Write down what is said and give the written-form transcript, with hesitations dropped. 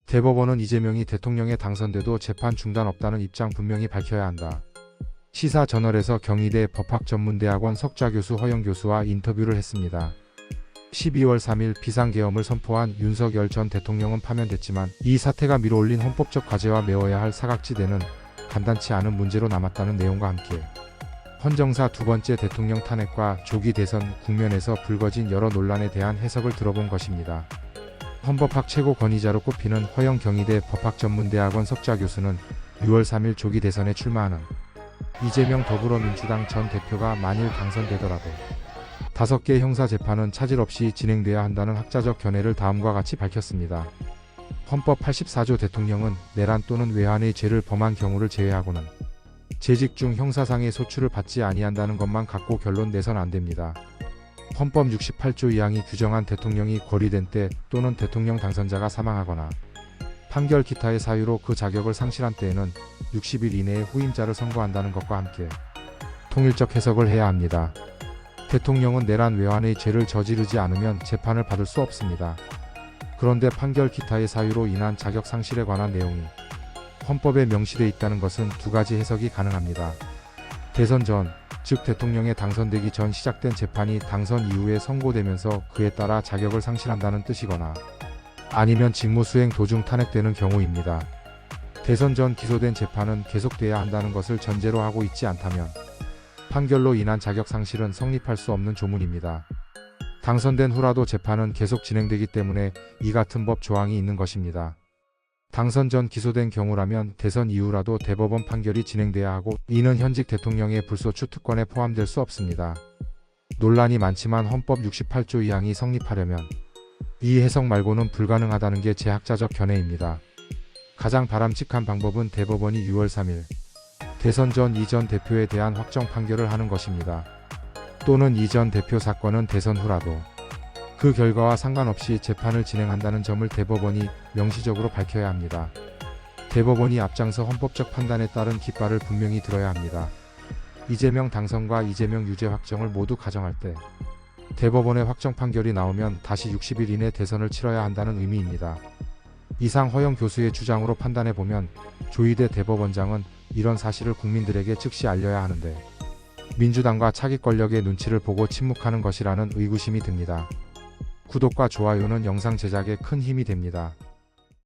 대법원은 이재명이 대통령에 당선돼도 재판 중단 없다는 입장 분명히 밝혀야 한다. 시사저널에서 경희대 법학전문대학원 석좌교수 허영 교수와 인터뷰를 했습니다. 12월 3일 비상계엄을 선포한 윤석열 전 대통령은 파면됐지만 이 사태가 밀어올린 헌법적 과제와 메워야 할 사각지대는 간단치 않은 문제로 남았다는 내용과 함께 헌정사 두 번째 대통령 탄핵과 조기 대선 국면에서 불거진 여러 논란에 대한 해석을 들어본 것입니다. 헌법학 최고 권위자로 꼽히는 허영 경희대 법학전문대학원 석좌교수는 6월 3일 조기 대선에 출마하는 이재명 더불어민주당 전 대표가 만일 당선되더라도 5개 형사재판은 차질 없이 진행돼야 한다는 학자적 견해를 다음과 같이 밝혔습니다. 헌법 84조 대통령은 내란 또는 외환의 죄를 범한 경우를 제외하고는 재직 중 형사상의 소출을 받지 아니한다는 것만 갖고 결론 내선 안 됩니다. 헌법 68조 2항이 규정한 대통령이 거리된 때 또는 대통령 당선자가 사망하거나 판결 기타의 사유로 그 자격을 상실한 때에는 60일 이내에 후임자를 선거한다는 것과 함께 통일적 해석을 해야 합니다. 대통령은 내란 외환의 죄를 저지르지 않으면 재판을 받을 수 없습니다. 그런데 판결 기타의 사유로 인한 자격 상실에 관한 내용이 헌법에 명시되어 있다는 것은 두 가지 해석이 가능합니다. 대선 전, 즉 대통령에 당선되기 전 시작된 재판이 당선 이후에 선고되면서 그에 따라 자격을 상실한다는 뜻이거나 아니면 직무수행 도중 탄핵되는 경우입니다. 대선 전 기소된 재판은 계속돼야 한다는 것을 전제로 하고 있지 않다면 판결로 인한 자격 상실은 성립할 수 없는 조문입니다. 당선된 후라도 재판은 계속 진행되기 때문에 이 같은 법 조항이 있는 것입니다. 당선 전 기소된 경우라면 대선 이후라도 대법원 판결이 진행돼야 하고 이는 현직 대통령의 불소추 특권에 포함될 수 없습니다. 논란이 많지만 헌법 68조 2항이 성립하려면 이 해석 말고는 불가능하다는 게 제 학자적 견해입니다. 가장 바람직한 방법은 대법원이 6월 3일 대선 전 이 전 대표에 대한 확정 판결을 하는 것입니다. 또는 이 전 대표 사건은 대선 후라도 그 결과와 상관없이 재판을 진행한다는 점을 대법원이 명시적으로 밝혀야 합니다. 대법원이 앞장서 헌법적 판단에 따른 깃발을 분명히 들어야 합니다. 이재명 당선과 이재명 유죄 확정을 모두 가정할 때 대법원의 확정 판결이 나오면 다시 60일 이내 대선을 치러야 한다는 의미입니다. 이상 허영 교수의 주장으로 판단해보면 조희대 대법원장은 이런 사실을 국민들에게 즉시 알려야 하는데 민주당과 차기 권력의 눈치를 보고 침묵하는 것이라는 의구심이 듭니다. 구독과 좋아요는 영상 제작에 큰 힘이 됩니다.